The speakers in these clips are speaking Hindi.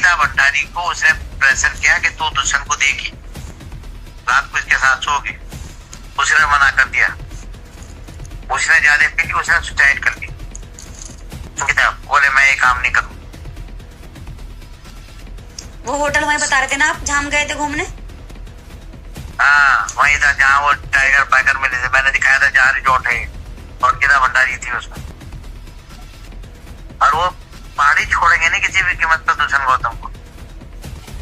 अंकिता भंडारी को उसने प्रेशर किया कि तू दुष्यंत को देगी, रात को इसके साथ सोगी। उसने मना कर दिया, उसने ज्यादा पी, उसने सुसाइड कर ली। अंकिता बोले मैं ये काम नहीं करूँ। वो होटल वहीं बता रहे थे ना आप, जहाँ हम गए थे घूमने? हाँ वही था जहाँ वो टाइगर पाइगर मिले थे, मैंने दिखाया था जहाँ रिजॉर्ट है, और अंकिता भंडारी थी उसमें। और वो पहाड़ी छोड़ेंगे नहीं किसी भी कीमत पर दुष्यंत गौतम को।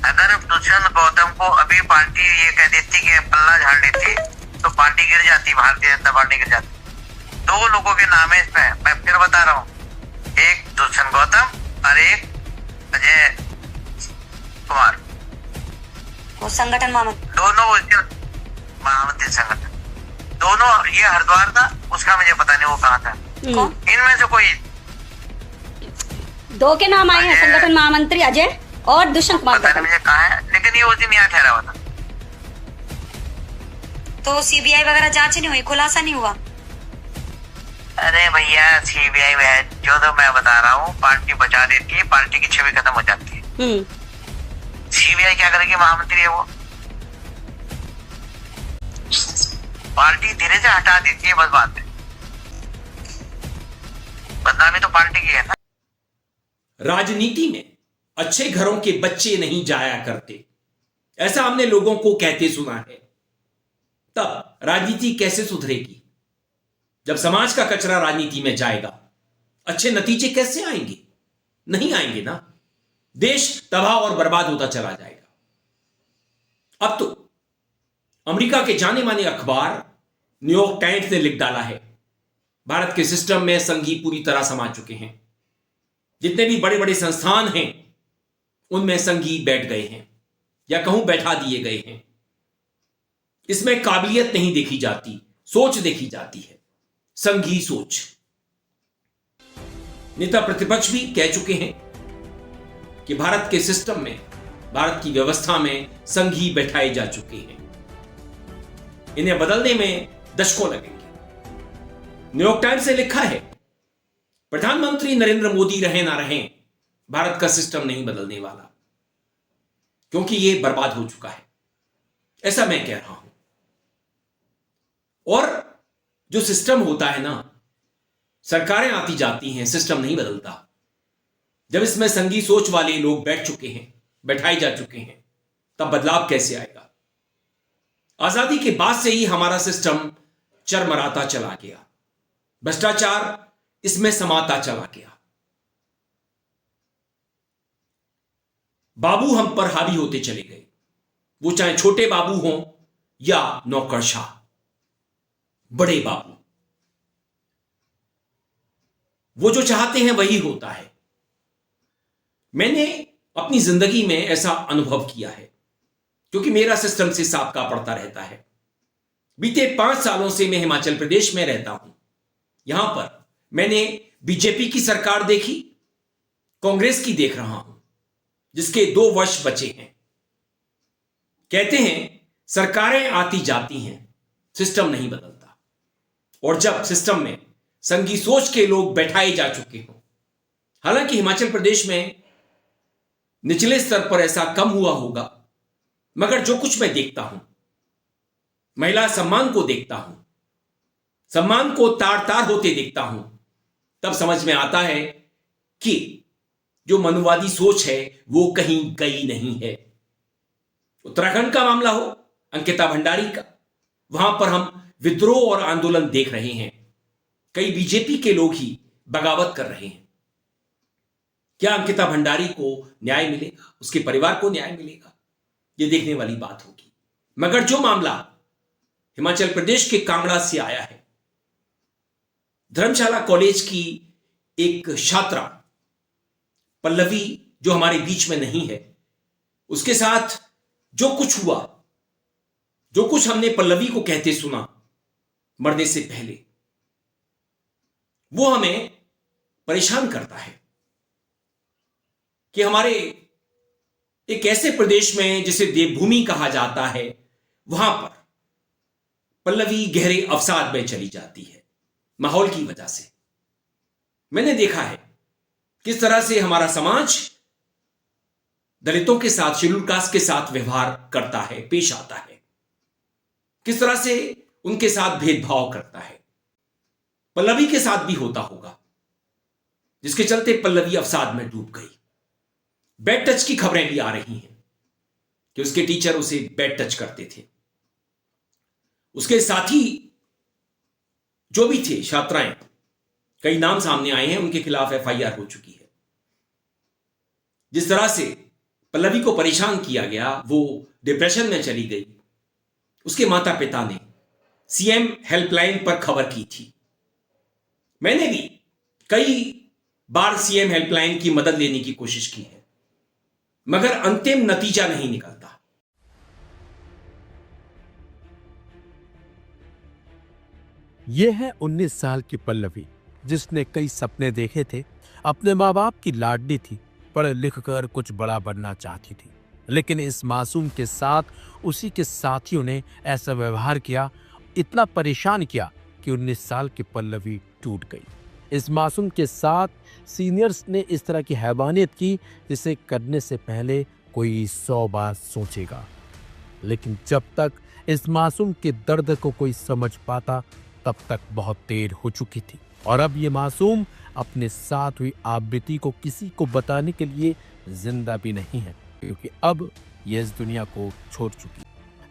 अगर दुष्यंत गौतम को अभी पार्टी ये कह देती कि पल्ला झाड़ देती तो पार्टी गिर जाती, भारतीय जनता पार्टी गिर जाती। दो लोगों के नाम है इसमें, मैं फिर बता रहा हूँ, एक दुष्यंत गौतम और एक अजय कुमार, वो संगठन दोनों महामंत्री संगठन, दोनों। ये हरिद्वार था, उसका मुझे पता नहीं वो कहाँ था। कौन? इनमें से कोई दो के नाम आए हैं, संगठन महामंत्री अजय और दुष्यंत कुमार। पता नहीं मुझे कहाँ है, लेकिन ये उस दिन यहाँ ठहरा हुआ था। तो सीबीआई वगैरह जांच नहीं हुई, खुलासा नहीं हुआ? अरे भैया सीबीआई में जो तो मैं बता रहा हूँ, पार्टी बचा देती है, पार्टी की छवि खत्म हो जाती है। सीबीआई क्या करेगी? महामंत्री है वो, पार्टी धीरे से हटा देती है, बस बात है। बदनामी तो पार्टी की है ना। राजनीति में अच्छे घरों के बच्चे नहीं जाया करते, ऐसा हमने लोगों को कहते सुना है। तब राजनीति कैसे सुधरेगी? जब समाज का कचरा राजनीति में जाएगा, अच्छे नतीजे कैसे आएंगे? नहीं आएंगे ना। देश तबाह और बर्बाद होता चला जाएगा। अब तो अमेरिका के जाने माने अखबार न्यूयॉर्क टाइम्स ने लिख डाला है, भारत के सिस्टम में संघी पूरी तरह समा चुके हैं। जितने भी बड़े बड़े संस्थान हैं उनमें संघी बैठ गए हैं, या कहूं बैठा दिए गए हैं। इसमें काबिलियत नहीं देखी जाती, सोच देखी जाती है, संघी सोच। नेता प्रतिपक्ष भी कह चुके हैं कि भारत के सिस्टम में, भारत की व्यवस्था में संघी बैठाए जा चुके हैं। इन्हें बदलने में दशकों लगेंगे। न्यूयॉर्क टाइम्स ने लिखा है, प्रधानमंत्री नरेंद्र मोदी रहे ना रहें, भारत का सिस्टम नहीं बदलने वाला, क्योंकि यह बर्बाद हो चुका है। ऐसा मैं कह रहा हूं। और जो सिस्टम होता है ना, सरकारें आती जाती हैं, सिस्टम नहीं बदलता। जब इसमें संघी सोच वाले लोग बैठ चुके हैं, बैठाए जा चुके हैं, तब बदलाव कैसे आएगा? आजादी के बाद से ही हमारा सिस्टम चरमराता चला गया, भ्रष्टाचार इसमें समाता चला गया। बाबू हम पर हावी होते चले गए, वो चाहे छोटे बाबू हों या नौकरशाह। बड़े बाबू, वो जो चाहते हैं वही होता है। मैंने अपनी जिंदगी में ऐसा अनुभव किया है, क्योंकि मेरा सिस्टम से साबका पड़ता रहता है। बीते 5 सालों से मैं हिमाचल प्रदेश में रहता हूं। यहां पर मैंने बीजेपी की सरकार देखी, कांग्रेस की देख रहा हूं, जिसके 2 वर्ष बचे हैं। कहते हैं सरकारें आती जाती हैं, सिस्टम नहीं बदलता। और जब सिस्टम में संघी सोच के लोग बैठाए जा चुके हों, हालांकि हिमाचल प्रदेश में निचले स्तर पर ऐसा कम हुआ होगा, मगर जो कुछ मैं देखता हूं, महिला सम्मान को देखता हूं, सम्मान को तार तार होते देखता हूं, तब समझ में आता है कि जो मनुवादी सोच है वो कहीं गई नहीं है। उत्तराखंड का मामला हो, अंकिता भंडारी का, वहां पर हम विद्रोह और आंदोलन देख रहे हैं। कई बीजेपी के लोग ही बगावत कर रहे हैं। क्या अंकिता भंडारी को न्याय मिलेगा? उसके परिवार को न्याय मिलेगा? यह देखने वाली बात होगी। मगर जो मामला हिमाचल प्रदेश के कांगड़ा से आया है, धर्मशाला कॉलेज की एक छात्रा पल्लवी, जो हमारे बीच में नहीं है, उसके साथ जो कुछ हुआ, जो कुछ हमने पल्लवी को कहते सुना मरने से पहले, वो हमें परेशान करता है कि हमारे एक ऐसे प्रदेश में जिसे देवभूमि कहा जाता है, वहां पर पल्लवी गहरे अवसाद में चली जाती है माहौल की वजह से। मैंने देखा है किस तरह से हमारा समाज दलितों के साथ, शेड्यूल कास्ट के साथ व्यवहार करता है, पेश आता है, किस तरह से उनके साथ भेदभाव करता है। पल्लवी के साथ भी होता होगा, जिसके चलते पल्लवी अवसाद में डूब गई। बैड टच की खबरें भी आ रही हैं कि उसके टीचर उसे बैड टच करते थे। उसके साथी जो भी थे, छात्राएं, कई नाम सामने आए हैं, उनके खिलाफ एफआईआर हो चुकी है। जिस तरह से पल्लवी को परेशान किया गया, वो डिप्रेशन में चली गई। उसके माता पिता ने सीएम हेल्पलाइन पर खबर की थी। मैंने भी कई बार सीएम हेल्पलाइन की मदद लेने की कोशिश की है, मगर अंतिम नतीजा नहीं निकलता। यह है 19 साल की पल्लवी, जिसने कई सपने देखे थे। अपने माँ बाप की लाडली थी, पढ़ लिख कर कुछ बड़ा बनना चाहती थी, लेकिन इस मासूम के साथ उसी के साथियों ने ऐसा व्यवहार किया, इतना परेशान किया कि 19 साल की पल्लवी टूट गई। इस मासूम के साथ सीनियर्स ने इस तरह की हैवानियत की जिसे करने से पहले कोई 100 बार सोचेगा। लेकिन जब तक इस मासूम के दर्द को कोई समझ पाता, तब तक बहुत देर हो चुकी थी। और अब ये मासूम अपने साथ हुई आवृत्ति को किसी को बताने के लिए जिंदा भी नहीं है, क्योंकि अब ये इस दुनिया को छोड़ चुकी।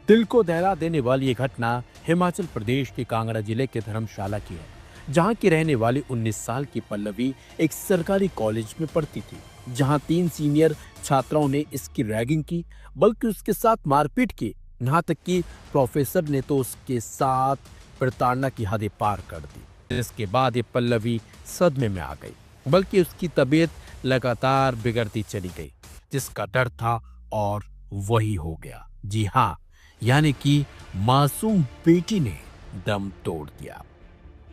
दिल को दहला देने वाली ये घटना हिमाचल प्रदेश के कांगड़ा जिले के धर्मशाला की है, जहां की रहने वाली 19 साल की पल्लवी एक सरकारी कॉलेज में पढ़ती थी, जहां 3 सीनियर छात्राओं ने इसकी रैगिंग की, बल्कि उसके साथ मारपीट की। यहाँ तक कि प्रोफेसर ने तो उसके साथ प्रताड़ना की हदें पार कर दी, जिसके बाद ये पल्लवी सदमे में आ गई, बल्कि उसकी तबीयत लगातार बिगड़ती चली गई। जिसका डर था और वही हो गया। जी हाँ, यानी कि मासूम बेटी ने दम तोड़ दिया।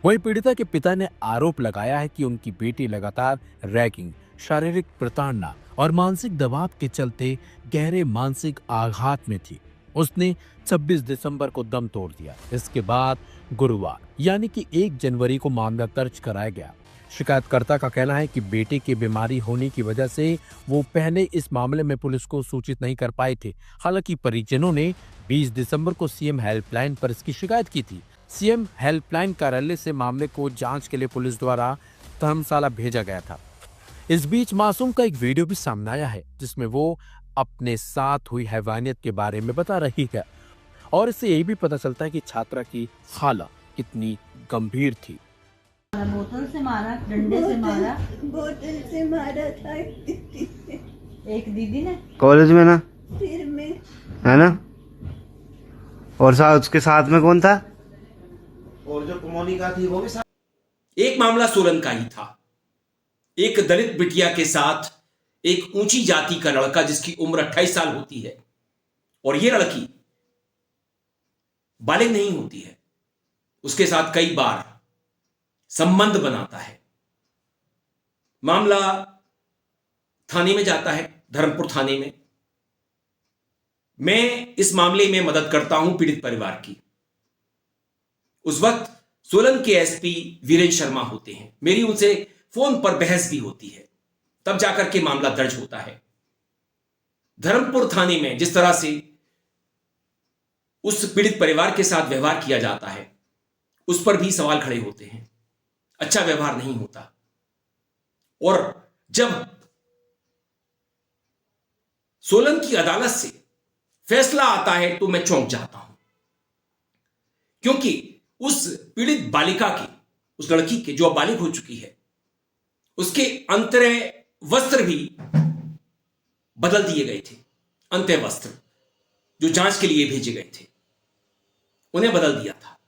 वहीं पीड़िता के पिता ने आरोप लगाया है कि उनकी बेटी लगातार रैगिंग, शारीरिक प्रताड़ना और मानसिक दबाव के चलते गहरे मानसिक आघात में थी। उसने 26 दिसंबर को दम तोड़ दिया। इसके बाद गुरुवार यानी कि 1 जनवरी को मामला दर्ज कराया गया। शिकायतकर्ता का कहना है कि बेटे की बीमारी होने की वजह से वो पहले इस मामले में पुलिस को सूचित नहीं कर पाए थे। हालांकि परिजनों ने 20 दिसंबर को सीएम हेल्पलाइन पर इसकी शिकायत की थी। सीएम हेल्पलाइन कार्यालय से मामले को जांच के लिए पुलिस द्वारा धर्मशाला भेजा गया था। इस बीच मासूम का एक वीडियो भी सामने आया है, जिसमें वो अपने साथ हुई हैवानियत के बारे में बता रही है, और इससे यही भी पता चलता है कि छात्रा की हालत कितनी गंभीर थी। बोतल से मारा, डंडे से मारा, बोतल से मारा था एक दीदी ने कॉलेज में ना, सिर में, है ना। और साथ उसके साथ में कौन था? और जो मोनिका थी वो भी साथ। एक मामला सोलन का ही था। एक दलित बिटिया के साथ एक ऊंची जाति का लड़का, जिसकी उम्र 28 साल होती है, और यह लड़की बालिग नहीं होती है, उसके साथ कई बार संबंध बनाता है। मामला थाने में जाता है, धर्मपुर थाने में। मैं इस मामले में मदद करता हूं पीड़ित परिवार की। उस वक्त सोलन के एसपी वीरेंद्र शर्मा होते हैं। मेरी उनसे फोन पर बहस भी होती है, तब जाकर के मामला दर्ज होता है। धर्मपुर थाने में जिस तरह से उस पीड़ित परिवार के साथ व्यवहार किया जाता है, उस पर भी सवाल खड़े होते हैं। अच्छा व्यवहार नहीं होता। और जब सोलन की अदालत से फैसला आता है तो मैं चौंक जाता हूं, क्योंकि उस पीड़ित बालिका के, उस लड़की के जो अब बालिग हो चुकी है, उसके अंतरंग वस्त्र भी बदल दिए गए थे। अंतः वस्त्र जो जांच के लिए भेजे गए थे, उन्हें बदल दिया था,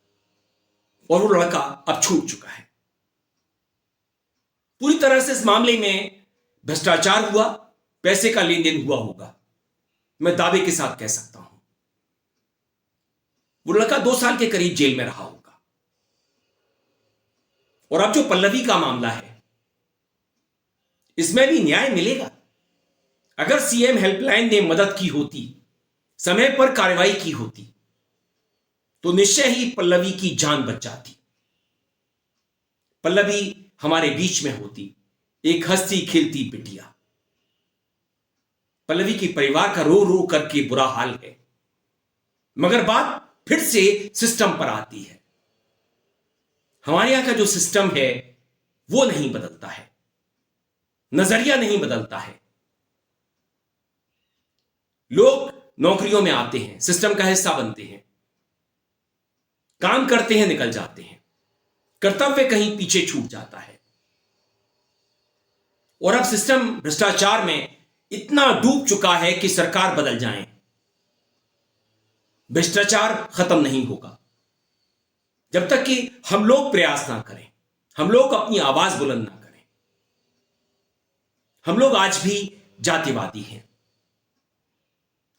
और वो लड़का अब छूट चुका है। पूरी तरह से इस मामले में भ्रष्टाचार हुआ, पैसे का लेन देन हुआ होगा, मैं दावे के साथ कह सकता हूं। वो लड़का 2 साल के करीब जेल में रहा होगा। और अब जो पल्लवी का मामला है, इसमें भी न्याय मिलेगा। अगर सीएम हेल्पलाइन ने मदद की होती, समय पर कार्रवाई की होती, तो निश्चय ही पल्लवी की जान बच जाती। पल्लवी हमारे बीच में होती, एक हंसती खिलती बिटिया। पल्लवी के परिवार का रो रो करके बुरा हाल है, मगर बात फिर से सिस्टम पर आती है। हमारे यहां का जो सिस्टम है वो नहीं बदलता है, नजरिया नहीं बदलता है। लोग नौकरियों में आते हैं, सिस्टम का हिस्सा बनते हैं, काम करते हैं, निकल जाते हैं, कर्तव्य कहीं पीछे छूट जाता है। और अब सिस्टम भ्रष्टाचार में इतना डूब चुका है कि सरकार बदल जाए, भ्रष्टाचार खत्म नहीं होगा जब तक कि हम लोग प्रयास ना करें, हम लोग अपनी आवाज बुलंद ना करें। हम लोग आज भी जातिवादी हैं।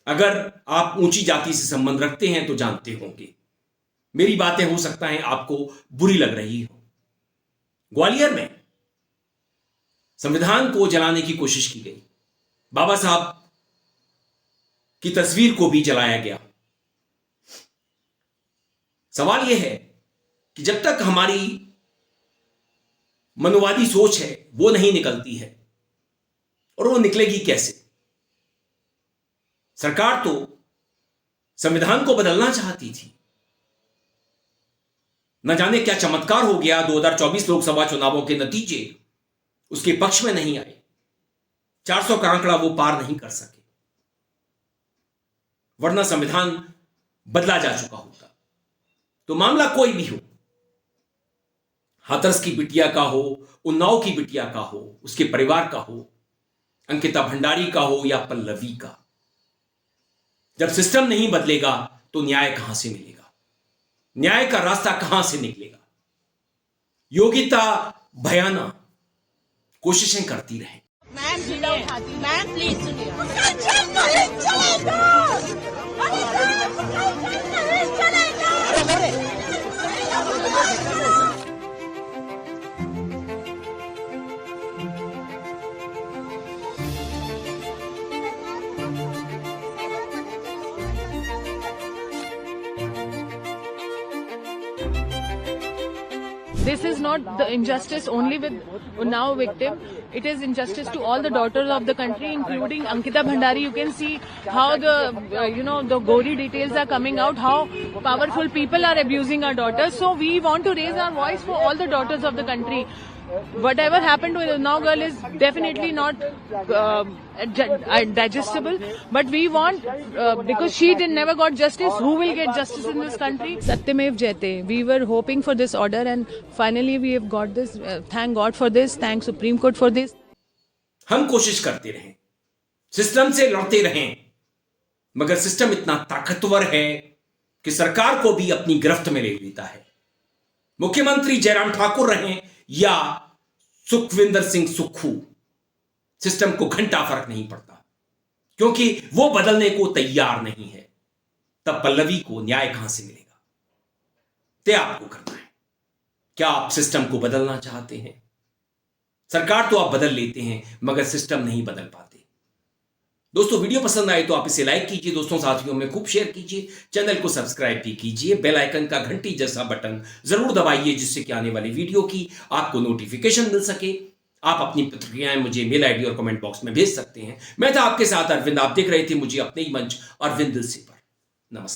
अगर आप ऊंची जाति से संबंध रखते हैं तो जानते होंगे, मेरी बातें हो सकता है आपको बुरी लग रही हो। ग्वालियर में संविधान को जलाने की कोशिश की गई, बाबा साहब की तस्वीर को भी जलाया गया। सवाल यह है कि जब तक हमारी मनुवादी सोच है वो नहीं निकलती है, और वो निकलेगी कैसे? सरकार तो संविधान को बदलना चाहती थी, न जाने क्या चमत्कार हो गया, 2024 लोकसभा चुनावों के नतीजे उसके पक्ष में नहीं आए, 400 का आंकड़ा वो पार नहीं कर सके, वरना संविधान बदला जा चुका होता। तो मामला कोई भी हो, हाथरस की बिटिया का हो, उन्नाव की बिटिया का हो, उसके परिवार का हो, अंकिता भंडारी का हो या पल्लवी का, जब सिस्टम नहीं बदलेगा तो न्याय कहां से मिलेगा? न्याय का रास्ता कहां से निकलेगा? योगिता भयाना कोशिशें करती रहे। मैम प्लीज सुनिए। This is not the injustice only with Unnao victim. It is injustice to all the daughters of the country, including Ankita Bhandari. You can see how the gory details are coming out, how powerful people are abusing our daughters. So we want to raise our voice for all the daughters of the country. Whatever happened to the Unnao girl is definitely not digestible, but we want, because she never got justice, who will get justice in this country? Satyamev Jayate. We were hoping for this order and finally we have got this. Thank God for this. Thank Supreme Court for this. हम कोशिश करते रहें, सिस्टम से लड़ते रहें, मगर सिस्टम इतना ताकतवर है कि सरकार को भी अपनी गिरफ्त में ले लेता है। मुख्यमंत्री जयराम ठाकुर रहें या सुखविंदर सिंह सुक्खू, सिस्टम को घंटा फर्क नहीं पड़ता, क्योंकि वो बदलने को तैयार नहीं है। तब पल्लवी को न्याय कहां से मिलेगा? तय आपको करना है। क्या आप सिस्टम को बदलना चाहते हैं? सरकार तो आप बदल लेते हैं, मगर सिस्टम नहीं बदल पाते। दोस्तों, वीडियो पसंद आए तो आप इसे लाइक कीजिए, दोस्तों साथियों में खूब शेयर कीजिए, चैनल को सब्सक्राइब भी कीजिए, बेल आइकन का घंटी जैसा बटन जरूर दबाइए, जिससे कि आने वाली वीडियो की आपको नोटिफिकेशन मिल सके। आप अपनी प्रतिक्रियाएं मुझे मेल आईडी और कमेंट बॉक्स में भेज सकते हैं। मैं था आपके साथ अरविंद, आप देख रहे थे मुझे अपने ही मंच अरविंद दिल से पर। नमस्कार।